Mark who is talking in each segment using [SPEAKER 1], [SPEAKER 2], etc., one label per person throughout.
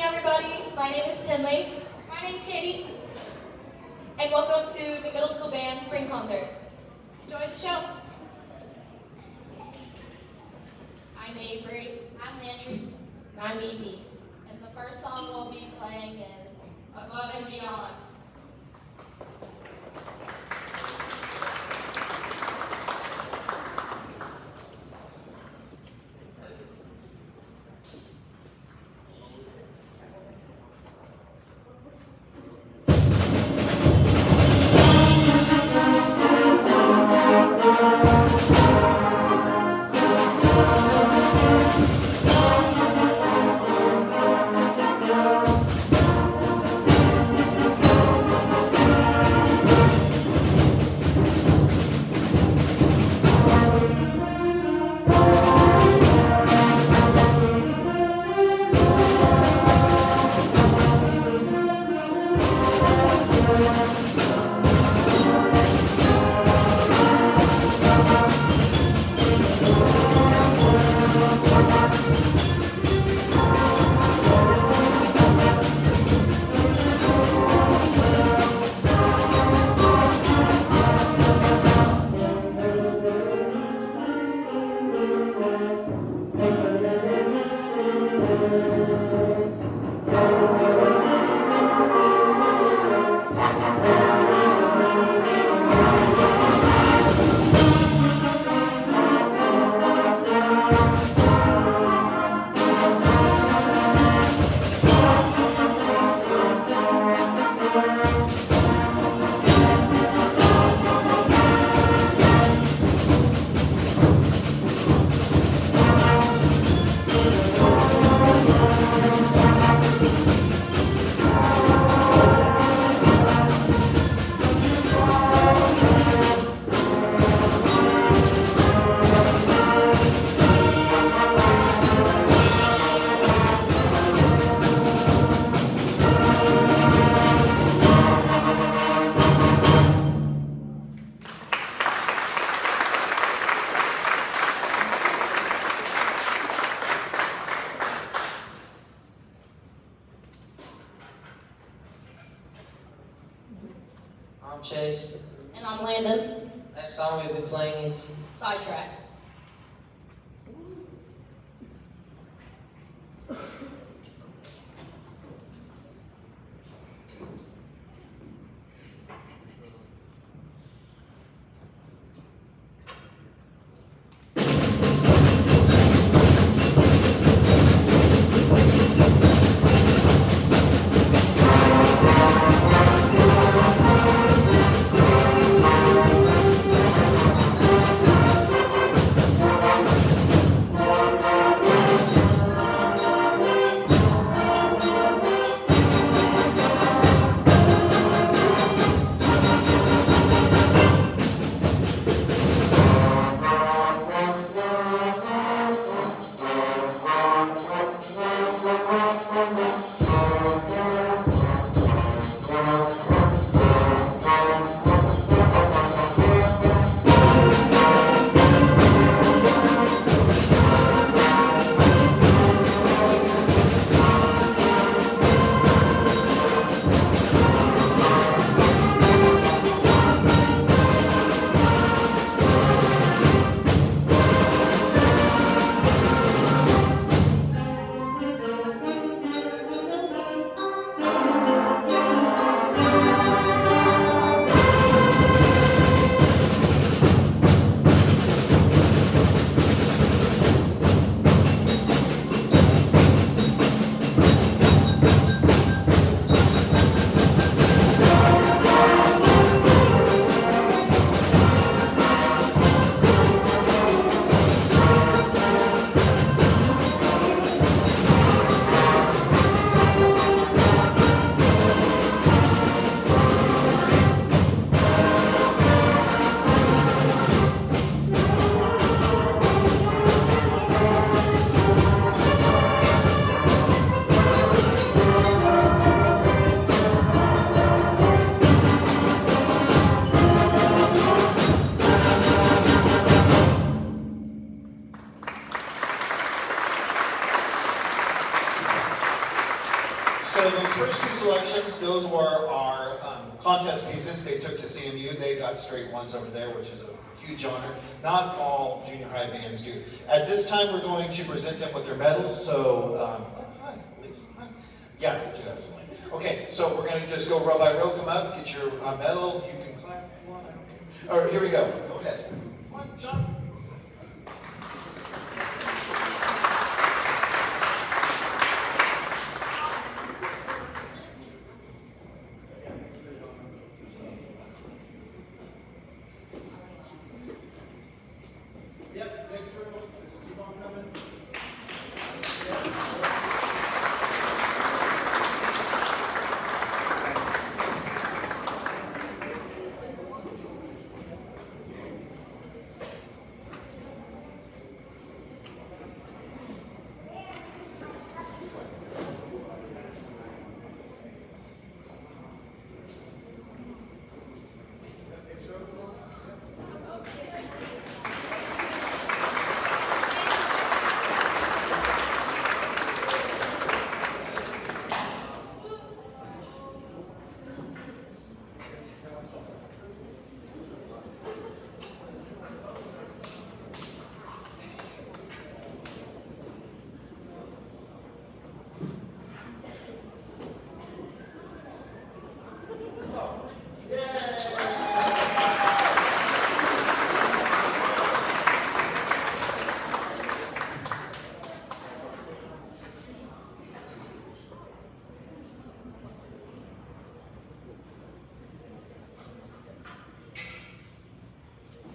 [SPEAKER 1] everybody. My name is Tinley.
[SPEAKER 2] My name's Katie.
[SPEAKER 1] And welcome to the Middle School Band Spring Concert.
[SPEAKER 2] Enjoy the show.
[SPEAKER 3] I'm Avery.
[SPEAKER 4] I'm Landry.
[SPEAKER 3] I'm Evie.
[SPEAKER 4] And the first song we'll be playing is
[SPEAKER 3] Above and Beyond.
[SPEAKER 5] I'm Chase.
[SPEAKER 3] And I'm Landon.
[SPEAKER 5] Next song we'll be playing is
[SPEAKER 3] Sidetracked.
[SPEAKER 6] Thank So those first two selections, those were our contest pieces they took to CMU. They got straight ones over there, which is a huge honor. Not all junior high bands do. At this time, we're going to present them with their medals. So, hi, Lisa. Hi. Yeah, definitely. Okay, so we're going to just go row by row. Come up, get your medal. You can clap if you want. I don't care. All right, here we go. Go ahead. Come on, John. Yep, next row. Just keep on coming.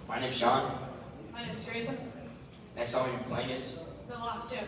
[SPEAKER 7] My name's Sean.
[SPEAKER 2] My name's Grayson.
[SPEAKER 7] Next song you're playing is
[SPEAKER 2] The Lost Two.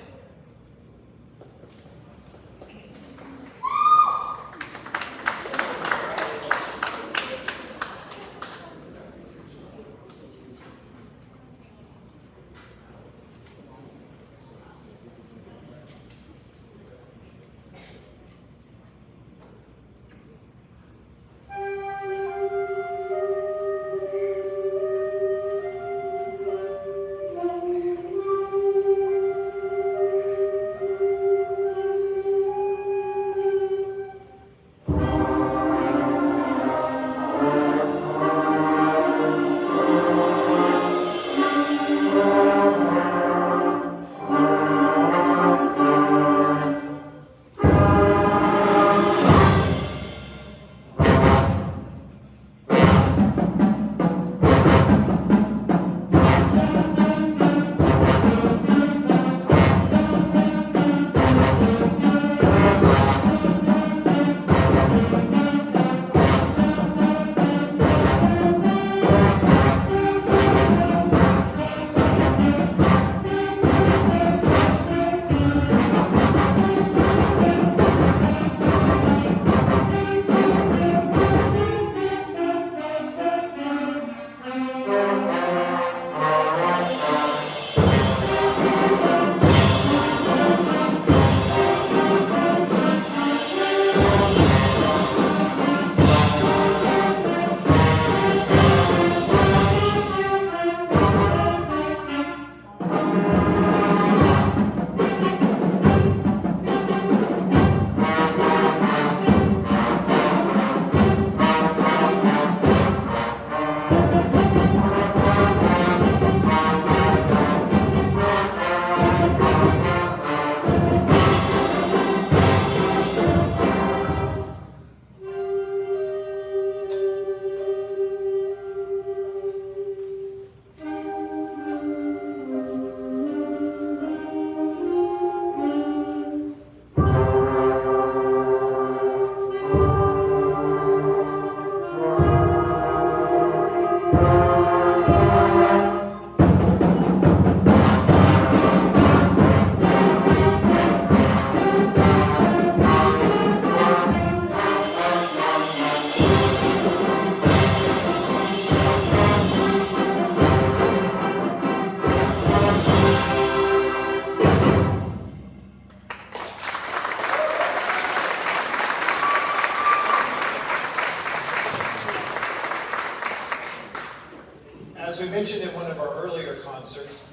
[SPEAKER 6] As we mentioned in one of our earlier concerts,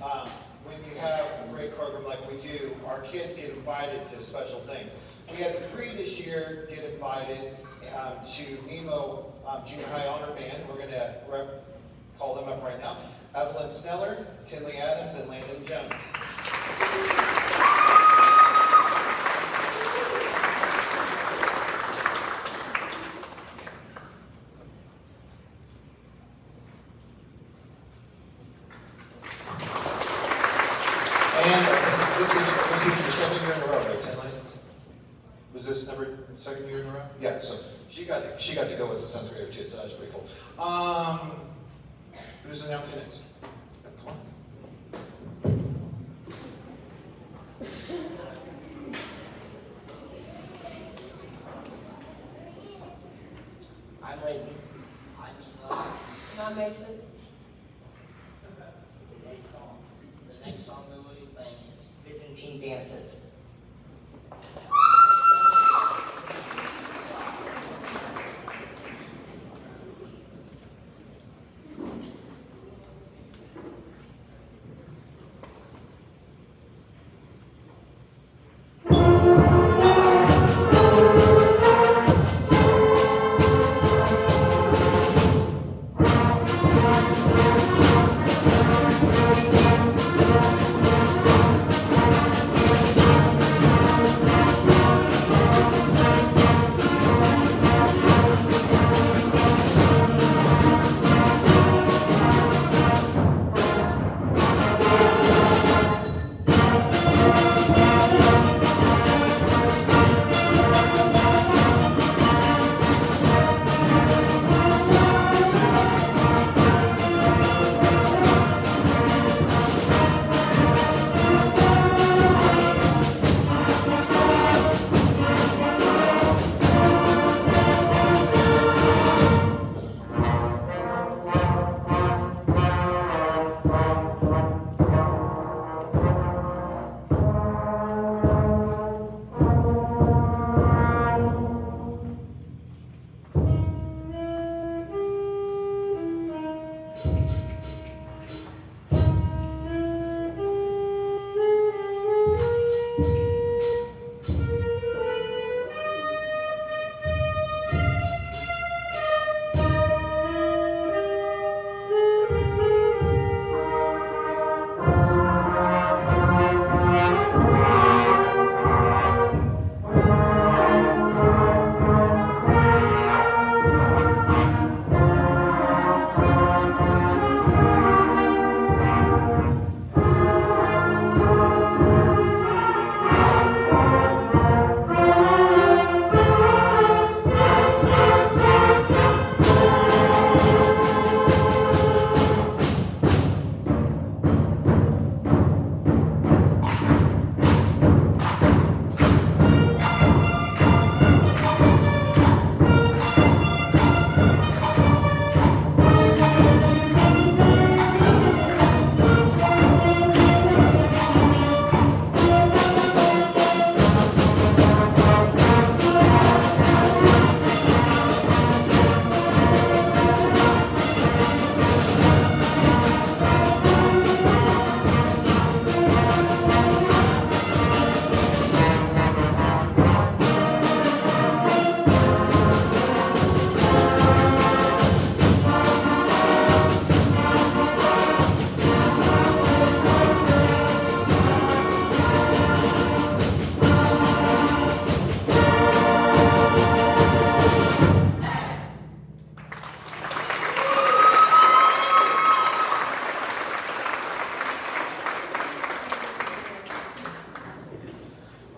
[SPEAKER 6] when you have a great program like we do, our kids get invited to special things. We had 3 this year get invited to Nemo Junior High Honor Band. We're going to call them up right now. Evelyn Sneller, Tinley Adams, and Landon Jones. And this is your second year in a row, right, Tinley? Was this second year in a row? Yeah, so she got to go as a 7th grader too, so that's pretty cool. Who's announcing next? Come on.
[SPEAKER 5] I'm Layton.
[SPEAKER 3] I'm Eva.
[SPEAKER 5] And I'm Mason.
[SPEAKER 3] The next song we will be playing is
[SPEAKER 5] Byzantine dances.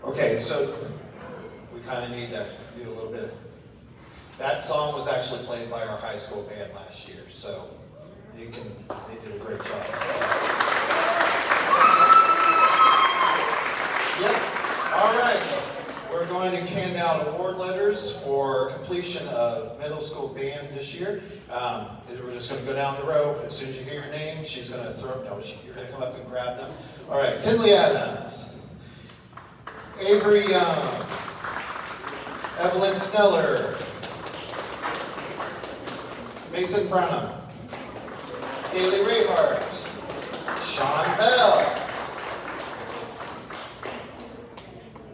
[SPEAKER 6] Okay, so we kind of need to do a little bit of, that song was actually played by our high school band last year, so they did a great job. Yep, all right. We're going to hand out award letters for completion of middle school band this year. We're just going to go down the row. As soon as you hear your name, she's going to you're going to come up and grab them. All right, Tinley Adams. Avery Young, Evelyn Sneller, Mason Branham, Kaylee Rayhart, Sean Bell.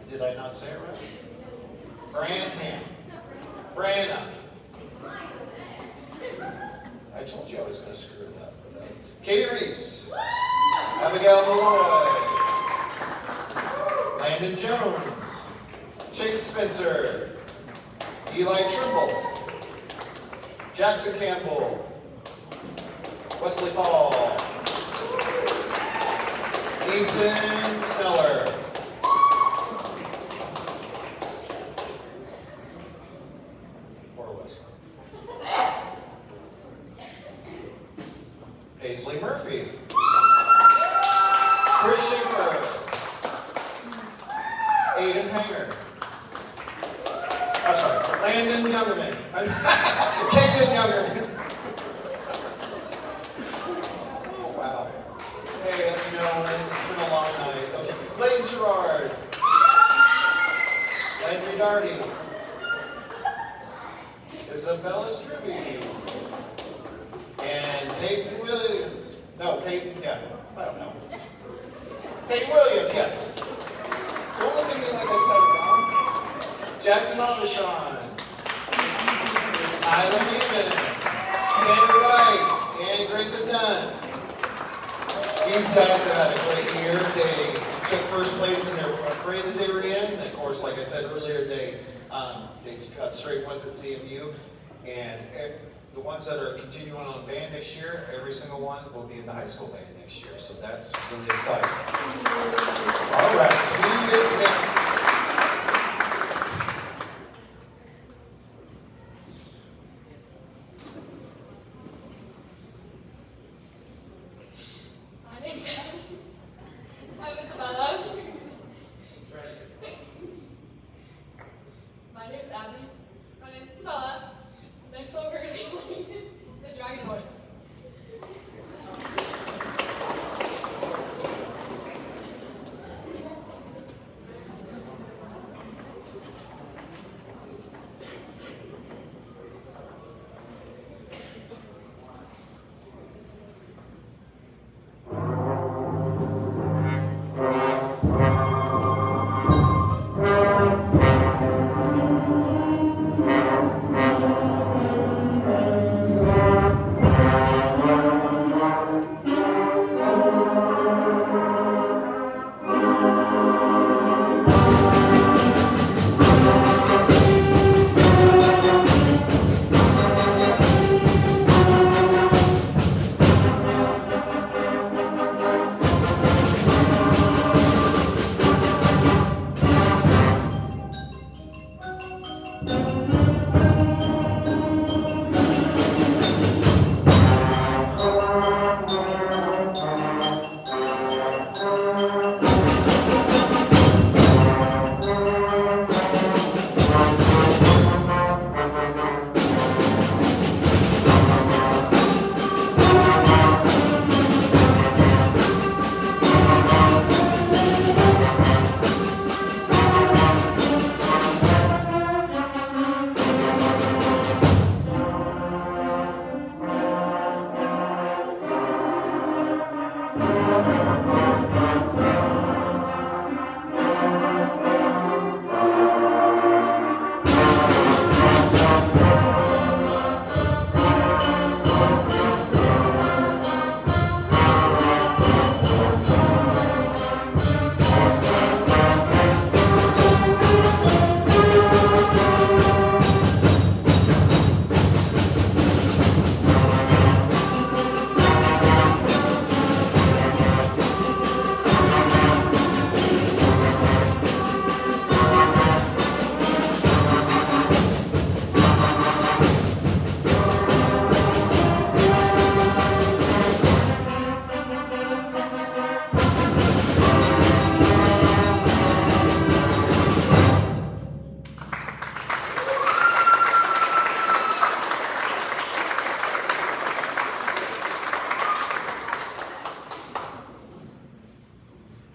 [SPEAKER 6] Did I not say it right? Branham. Branna. I told you I was going to screw it up. Katie Reese. Abigail Malloy. Landon Jones. Chase Spencer. Eli Trimble. Jackson Campbell. Wesley Paul. Ethan Sneller. Or Wesley. Paisley Murphy. Chris Schaefer. Aiden Hanger. I'm sorry, Landon Youngerman. Caden Youngerman. Oh, wow. Hey, you know, it's been a long night. Okay. Layton Gerard. Landry Darty. Isabella Stribby. And Peyton Williams. No, Peyton, yeah, I don't know. Peyton Williams, yes. Don't look at me like I said it wrong. Jackson Aldishon. Tyler Neiman. Tanner Wright. And Grayson Dunn. These guys have had a great year. They took first place in their parade that they were in. Of course, like I said earlier, they got straight ones at CMU. And the ones that are continuing on band next year, every single one will be in the high school band next year. So that's really exciting. All right, who is next?
[SPEAKER 2] My name's Abby. I'm Isabella. My name's Abby. My name's Isabella. Next over is the Dragon Lord.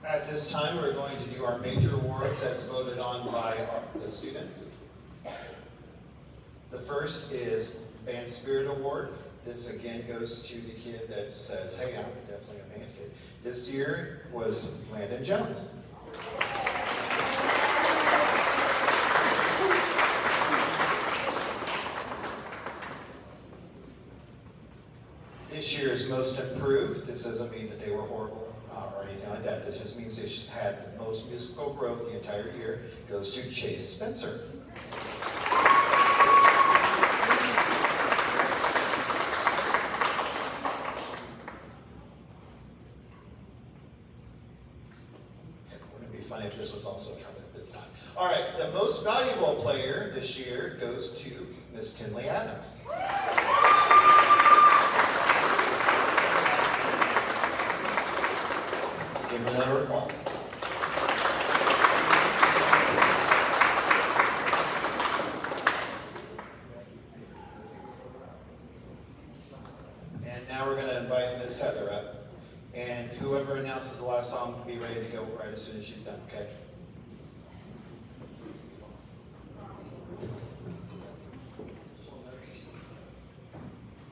[SPEAKER 6] At this time, we're going to do our major awards as voted on by the students. The first is Band Spirit Award. This again goes to the kid that says, hey, I'm definitely a band kid. This year was Landon Jones. this year's most improved. This doesn't mean that they were horrible or anything like that. This just means they had the most musical growth the entire year. Goes to Chase Spencer. Wouldn't it be funny if this was also a trumpet? It's not. All right, the most valuable player this year goes to Miss Tinley Adams. Let's give her another applause. And now we're going to invite Miss Heather up. And whoever announces the last song will be ready to go right as soon as she's done, okay?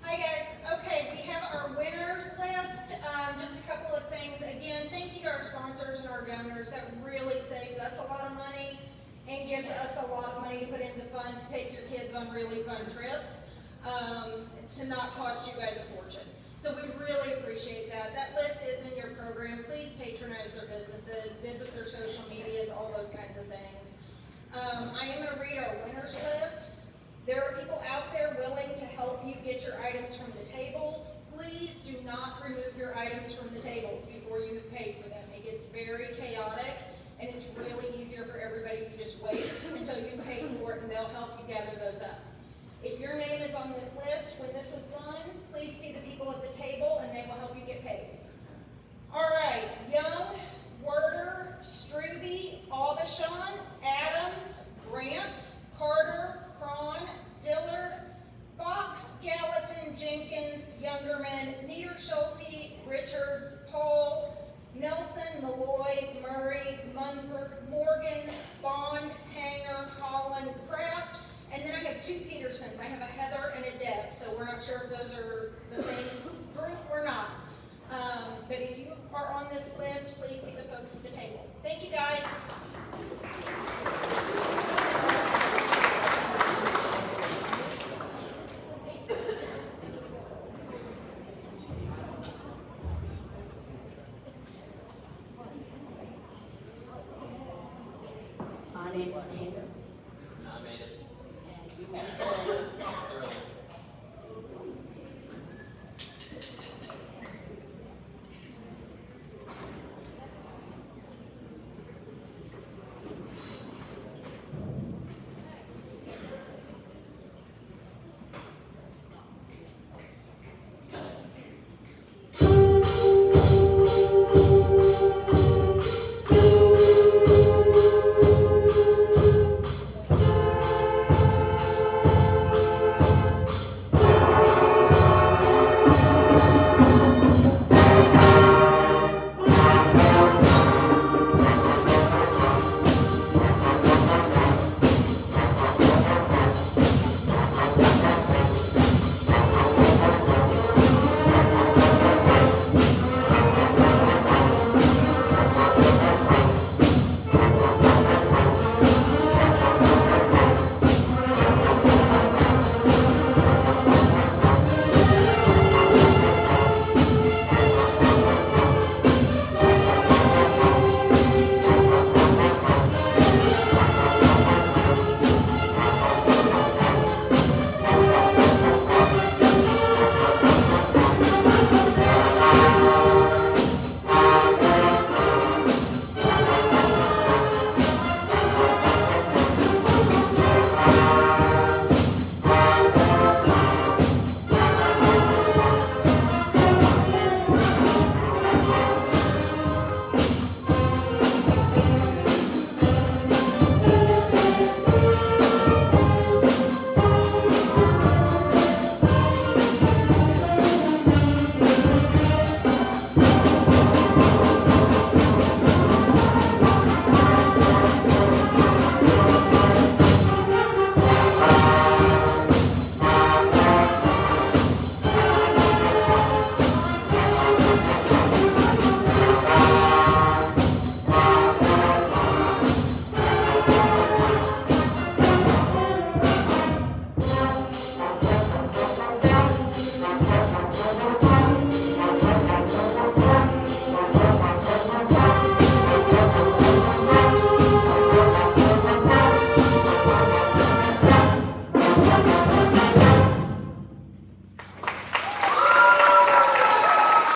[SPEAKER 8] Hi guys, okay, we have our winners list. Just a couple of things. Again, thank you to our sponsors and our donors. That really saves us a lot of money and gives us a lot of money to put into the fund to take your kids on really fun trips, to not cost you guys a fortune. So we really appreciate that. That list is in your program. Please patronize their businesses, visit their social medias, all those kinds of things. I am going to read our winners list. There are people out there willing to help you get your items from the tables. Please do not remove your items from the tables before you have paid for them. It gets very chaotic, and it's really easier for everybody if you just wait until you've paid for it, and they'll help you gather those up. If your name is on this list when this is done, please see the people at the table, and they will help you get paid. All right, Young, Werder, Struby, Aubuchon, Adams, Grant, Carter, Cron, Dillard, Fox, Gallatin, Jenkins, Youngerman, Niederschulte, Richards, Paul, Nelson, Malloy, Murray, Munford, Morgan, Bond, Hanger, Holland, Kraft, and then I have two Petersons. I have a Heather and a Deb, so we're not sure if those are the same group or not. But if you are on this list, please see the folks at the table. Thank you, guys.
[SPEAKER 9] My name's Tammy.